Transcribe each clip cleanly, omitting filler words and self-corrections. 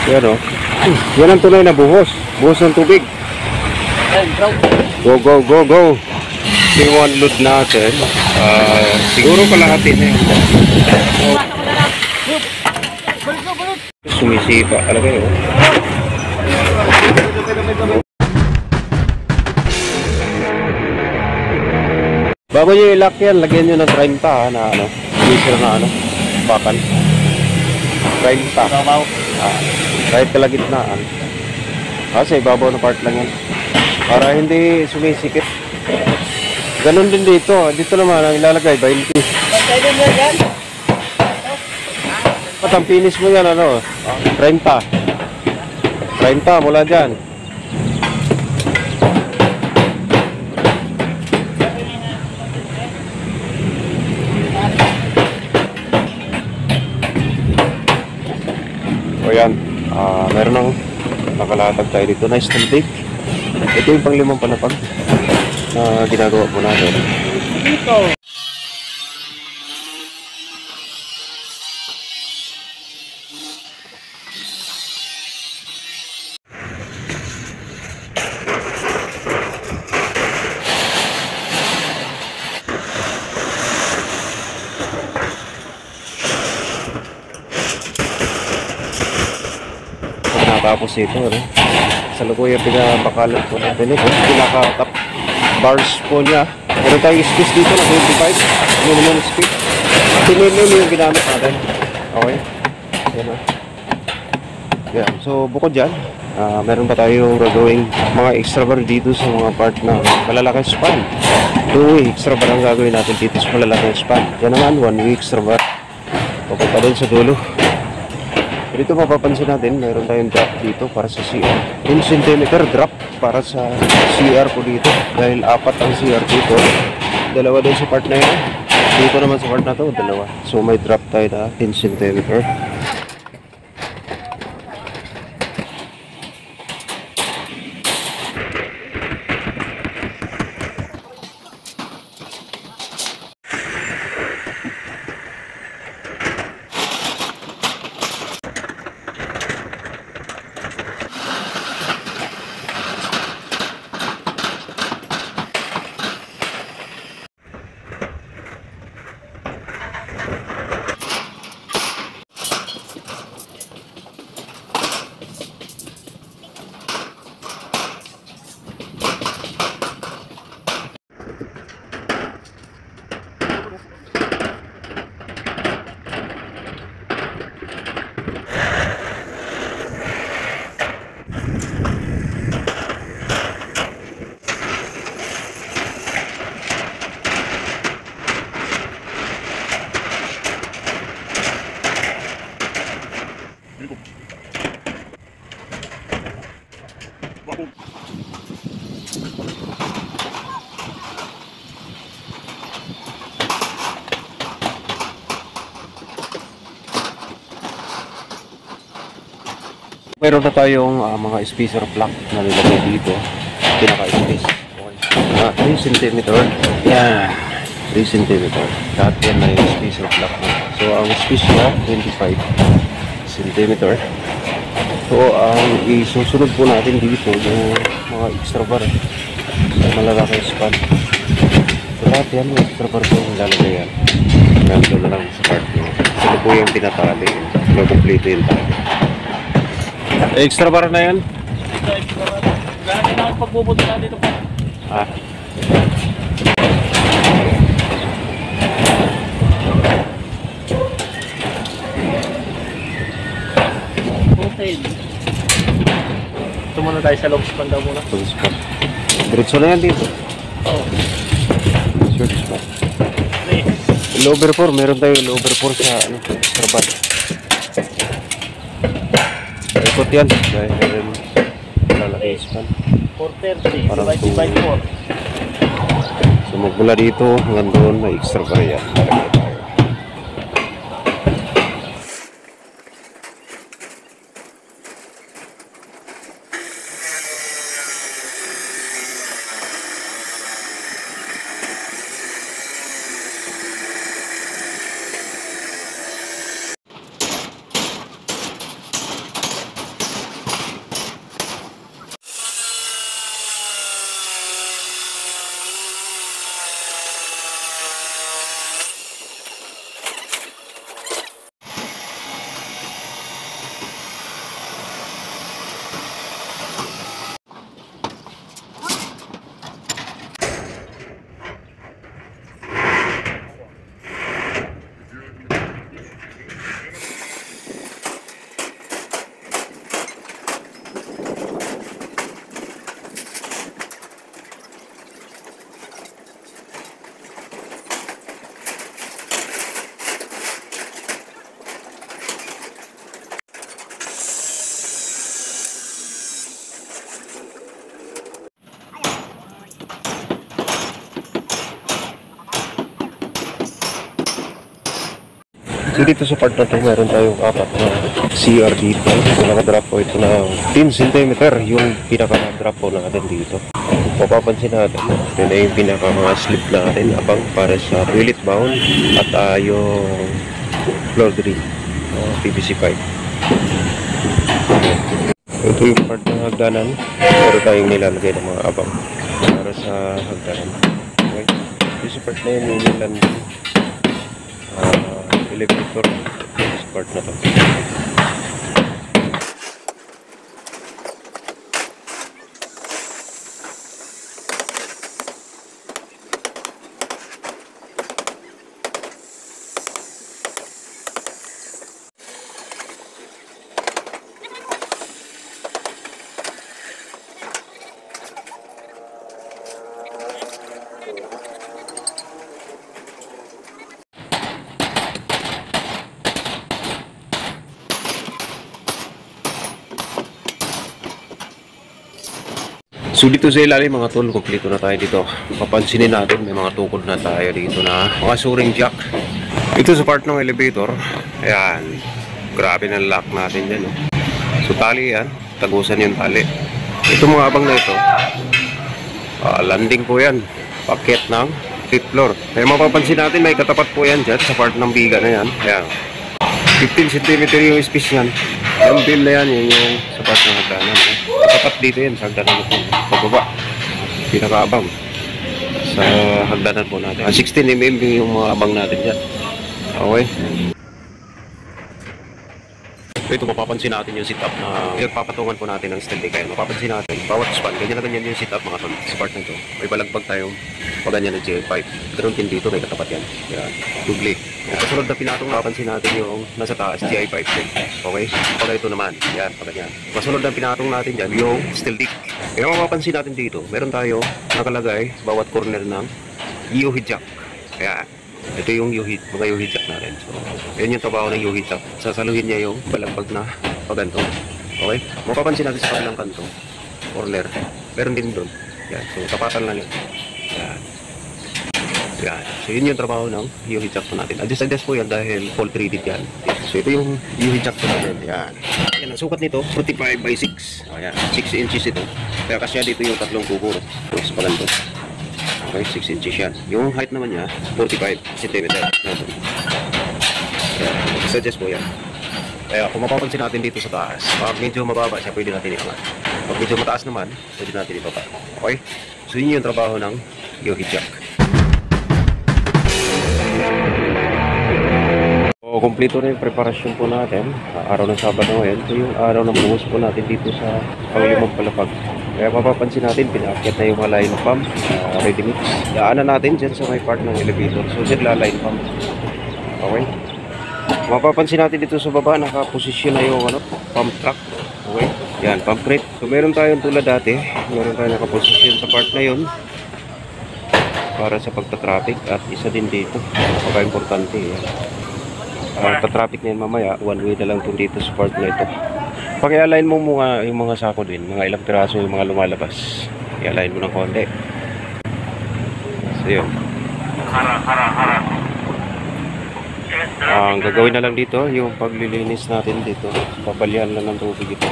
Yan o. Yan ang tunay na buhos. Buhos ng tubig. Go, go, go, go. Yung load natin. Siguro kalahati na yun. Sumisipa talaga yun. Bago nyo i-lock yan, lagyan nyo ng 30 na ano. Diesel na ano. Bakal. 30. Kahit kalagitnaan. Kasi ibabaw na part lang yan. Para hindi sumisikip. Ganon din dito. Dito naman ang ilalagay 20. At ang finish mo yan ano, 30. 30 mula dyan. O yan, meron ng nakalatag tayo dito. Nice na big. Ito yung pang-5 palapag na ginagawa po natin. Dito. Tapos ito, ano? Sa lukuya pinapakalat po natin ito. Pinaka-top bars po niya. Meron tayong space dito na 25 minimum speed. 2mm yung ginamit natin. Okay. Yan na. Yeah. So bukod dyan, meron pa tayong gagawing mga extra bar dito sa mga part na malalaking span. 2-way extra bar ang gagawin natin dito sa malalaking span. Yan naman, 1-way extra bar. Papunta din sa dulo. Dito mapapansin natin, mayroon tayong drop dito para sa CR. 10 cm drop para sa CR po dito. Dahil 4 ang CR dito. 2 din sa part na yun. Dito naman sa part na to, 2. So may drop tayo na 10 cm. Meron na tayong mga spacer plug na nilagay dito. Pinaka-space. Okay. 3 cm. Yan. 3 cm. Lahat yan na yung spacer plug. So, ang space niya, 25 cm. So, ang isusunod po natin dito yung mga extra bar. Malalaki span. So, lahat yan, yung extra bar po yung lalagay yan. Nandun na lang sa part nyo. Sino po yung pinatali. Mag-complete yun tayo. Extra bar na yan? Ito, extra bar. Gano'n na ang pagbubuto na dito pa. Hotel. Ito muna tayo sa long span daw muna. Long span. Diretso na yan dito. Oo. Short span. Lower 4. Meron tayo lower 4 sa extra bar. Ikot yan dahil malalaki span 430 divided by 4. So magmula dito hanggang doon may extra bar yan. dito sa part na to, meron tayong apat na CR dito. So, nakadrop po ito ng 10 cm yung pinaka-drop po natin dito. Kung papapansin natin, ito na yung pinaka-slip natin abang para sa toilet bound at yung floor drill, PVC pipe. Ito yung part ng hagdanan. Meron tayong nilalagay ng mga abang para sa hagdanan. Okay. Ito sa part na yun yung nilalagay elevator sa part na to. So dito sa ilalim mga tol, kompleto na tayo dito. Papansinin natin, may mga tukod na tayo dito na mga suring jack. Ito sa part ng elevator, ayan, grabe na lock natin dyan. So tali yan, tagusan yung tali. Ito mga abang na ito, landing po yan, paket ng 5th floor. Kaya mapapansin natin, may katapat po yan dyan sa part ng biga na yan. Ayan, 15 cm yung space yan. Yung bill na yan, yun yung sa part ng hagdanan. Katapat dito yan sa hagdanan natin. Pababa, pinakaabang sa hagdanan po natin. 16 mm yung mga abang natin dyan. Okay. Ito mapapansin natin yung setup na papatungan po natin ng steel kaya mapapansin natin bawat span ganyan na ganyan yung setup mga tol sa part na ito. May balagbag tayong paganyan ng J5. Ganun din dito, may katapat yan. Yan, dubli. Kasunod na pinatong mapapansin natin yung nasa taas J5 din. Okay? Pag ito naman, yan, paganyan. Kasunod na pinatong natin dyan yung steel dick. Kaya mapapansin natin dito, meron tayo nakalagay bawat corner ng U-head jack. Kaya ito yung U-head, mga U-head jack natin. So, yan yung trabaho ng U-head jack. Sasaluhin niya yung balagbag na paganto. Okay? Mapapansin natin sa kabilang kanto, corner. Meron din doon. Yan. So, tapatan lang yun. Yan. Yan. So, yun yung trabaho ng U-head jack po natin. Adjust po yan dahil fault treated yan. So, ito yung U-head jack po natin. Yan. Yan. Ang sukat nito, 45 by 6. Ayan. 6 inches ito. Kaya kasya dito yung tatlong tubo. Sa paganto. Okay, 6 inches yan. Yung height naman niya, 45 cm. Suggest po yan. Kaya kung mapapansin natin dito sa taas, pag medyo mababa siya, pwede natin iangat. Pag medyo mataas naman, pwede natin ibaba. Okay? So yun yung trabaho ng U-head jack. So, kompleto na yung preparasyon po natin. Araw ng Sabado ngayon. Ito yung araw ng buhos po natin dito sa Panglimang Palapag. Kaya mapapansin natin, pinaakyat na yung mga line pump, ready mix. Daanan natin dyan sa may part ng elevator. So, sila line pump. Okay? Mapapansin natin dito sa baba, nakaposisyon na yung pump truck. Okay? Yan, pump crate. So, meron tayong tulad dati. Meron tayong nakaposisyon sa part na yun para sa pagta-traffic. At isa din dito. Napaka-importante. Pagta-traffic na yun mamaya, one way na lang ito dito sa part na ito. Pag-i-align mo mga, yung mga sako din, mga ilang piraso yung mga lumalabas. I-align mo ng konti. So yun. Ang gagawin na lang dito, yung paglilinis natin dito. Papalihan lang ng tubig ito.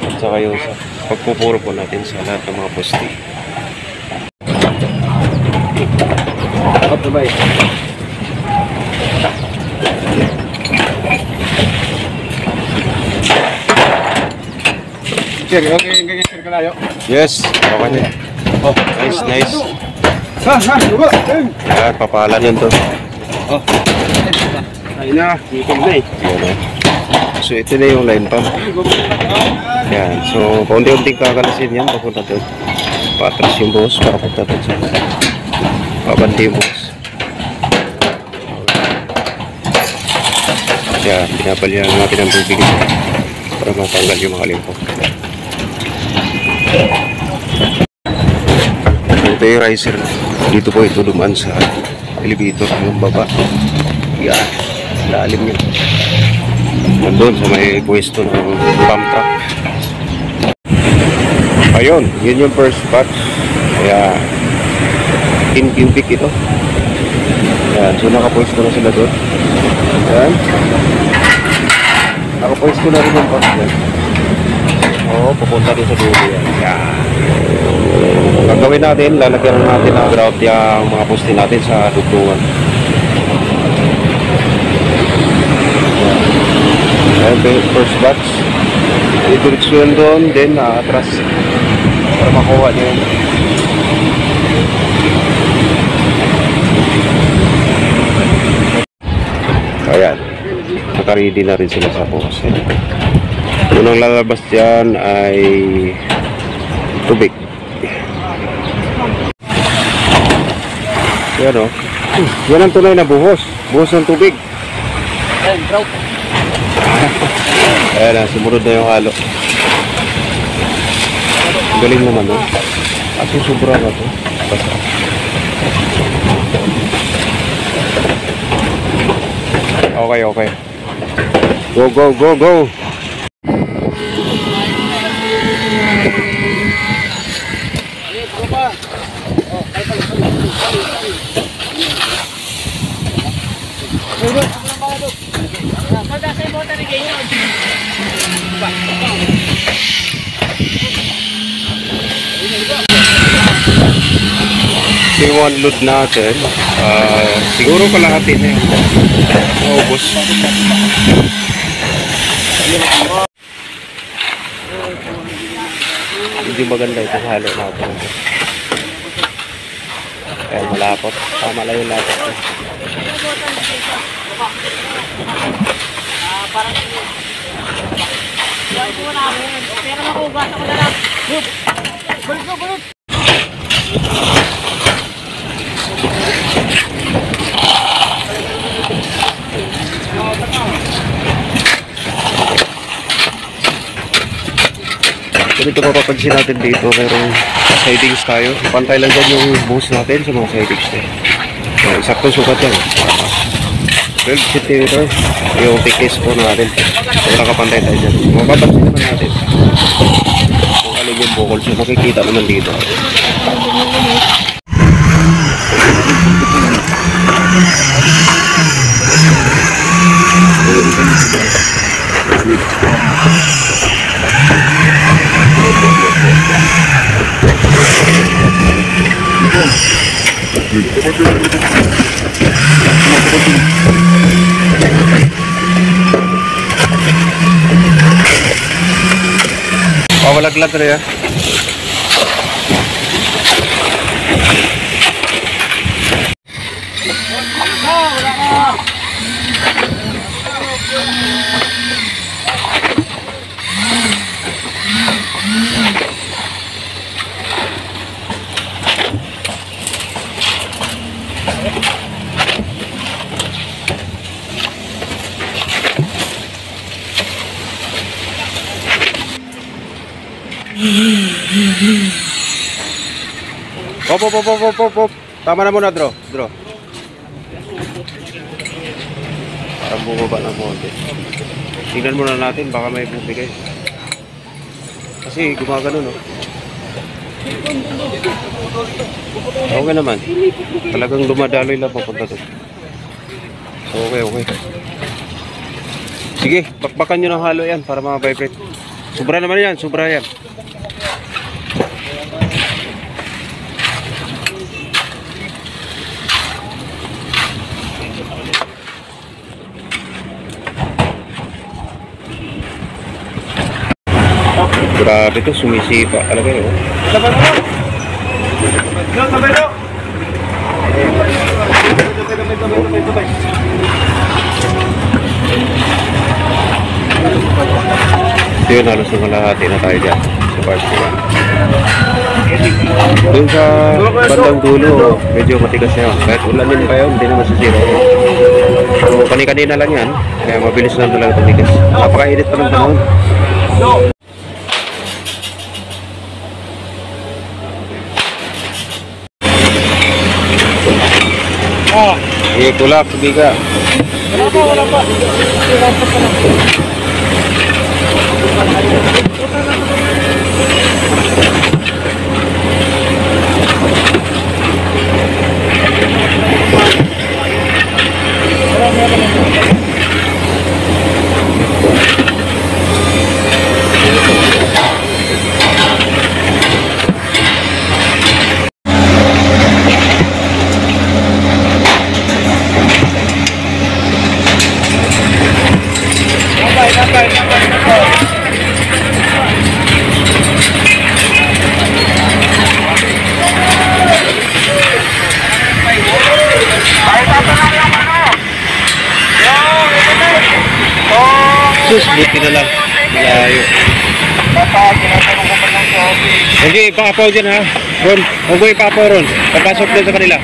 At saka yung sa pagpupuro po natin sa lahat ng mga poste. Up to bye. Sir, okay, sir, kalayo. Yes, okay na. Oh, nice. Yan, papalan yun to. Oh. Ayun na, ikom na eh. So ito na yung line pump. Yan, so paunti-unting kakalasin yan papunta doon. Patras yung buhos para papunta doon sa pabanti yung buhos. Yan, pinapalihan natin ang tubig para matanggal yung mga limpo. Ito yung riser. Dito po ito dumaan sa elevator yung baba. Yan, lalim yun. Nandun sa may pwesto ng pump truck. Ayun, yun yung first spot. Kaya 10 cubic ito. Yan, so nakapwesto na sila doon. Yan. Nakapoist ko na rin yung box yan. Oo, pupunta din sa dulo yan. Yan. Gagawin natin, lalagyan natin ng grout yung mga poste natin sa dugtungan. Yan. Ayan, first batch. Idiretso yan doon, then atras. Para makuha niya yun. Ayan. Nakaready na rin sila sa bukas. Unang lalabas dyan ay tubig. Yan o. Yan ang tunay na buhos. Buhos ng tubig. Ayan, bro. Ayan na, sumunod na yung halo. Galing naman o. At yung sobra na ito. Basta. Okay, okay. Go, go, go, go! Yung one load natin, siguro kalahati na yun. Maubos. Hindi maganda ito sa halo natin. Kaya malapot. Tama lang yung lapot. Parang ko namin. Pero makugas ako na lang. Balik ko, balik! Ganito mapapansin natin dito, mayroong sidings tayo. Pantay lang dyan yung buhos natin sa mga sidings na. Sakto sukat yan. 12 cm yung thickness po natin. So nakapantay tayo dyan. Mapapansin naman natin kung alin yung bukol. So makikita naman dito. Pawalaglag rin yan. Op. Tama na muna, Dro. Parang bumaba ng konti. Tingnan muna natin, baka may bumigay. Kasi gumagano, no? Okay naman. Talagang dumadaloy lang papunta to. Okay. Sige, bakbakan nyo ng halo yan para mga-vibrate. Sobra naman yan, sobra yan. Grabe to, sumisipa talaga yun. Laban mo! Sabay mo! Ito yun, halos ng kalahati na tayo dyan sa parts nila. Doon sa bandang dulo, medyo matigas na yun. Kahit ulamin pa yun, hindi naman sisira. So, kani-kanina lang yan, kaya mabilis lang talaga tumigas. Napakainit pa ng panahon. Tulak, biga. Wala pa. buti na lang. Malayo. Okay, ipapaw dyan ha. Ron, huwag mo ipapaw ron. Papasok din sa kanila.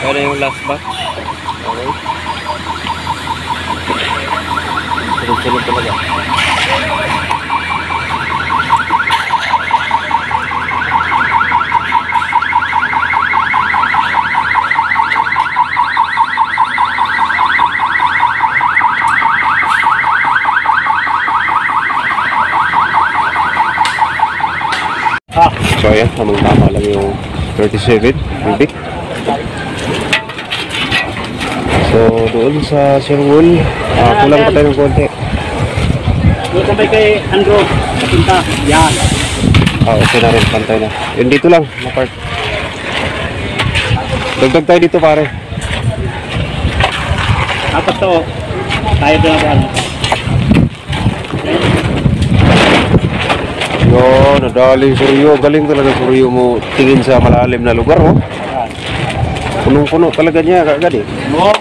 Ano yung last batch? Okay. Sunod-sunod talaga. So ayan, tamang-tama lang yung 37 cubic. So doon sa Sherwood, kulang pa tayo ng konti. Doon sabay kay Andrew. Papunta. Yan. Okay na rin, pantay na. Yun dito lang, na part. Dagdag tayo dito pare. Tapos to. Tayo doon ako ano. Yun, nadaling Suryo. Galing talaga Suryo mo tingin sa malalim na lugar, oh. Punong-puno talaga niya kagad eh. No.